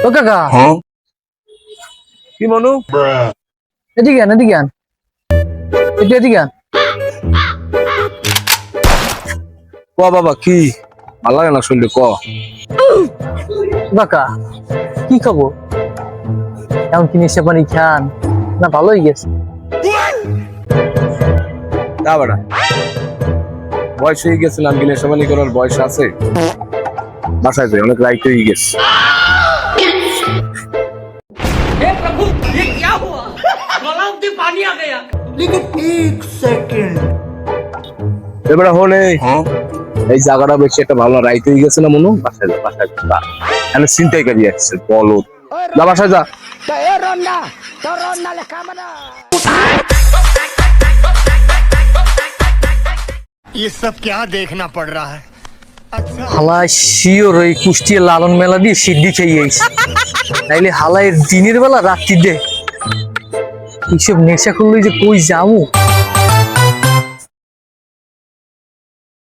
ও কাকা কি মনু? এদিকে আন এদিকে আন এদিকে আন। ক বাবা কি ভাল লাগে না শুনলে ক। কাকা কি খবর? এমন কি নেশা পানি খান না ভালোই গেছে? না বেটা, বয়স হয়ে গেছে, নাম কি নেশাবানি করার বয়স আছে? বাসায় যাই, অনেক রাইট হয়ে গেছে। हे प्रभु ये क्या हुआ गला में पानी आ गया लेकिन एक सेकंड এবারে হলে এই জায়গাটা বেশি একটা ভালো রাইট হয়ে গেছে না মনু? বাসায় যা, বাসায় যা, এখানে চিন্তাই করি আসছে বলো, যা বাসায় যা। ये सब क्या देखना पड़ रहा है? হালা শিওর ওই কুষ্টিয়া লালন মেলা দিয়ে সিদ্ধি খেয়ে আইছে, তাইলে হালায় দিনের বেলা রাত্রি দে এইসব নেশা করলে যে কই যাবো।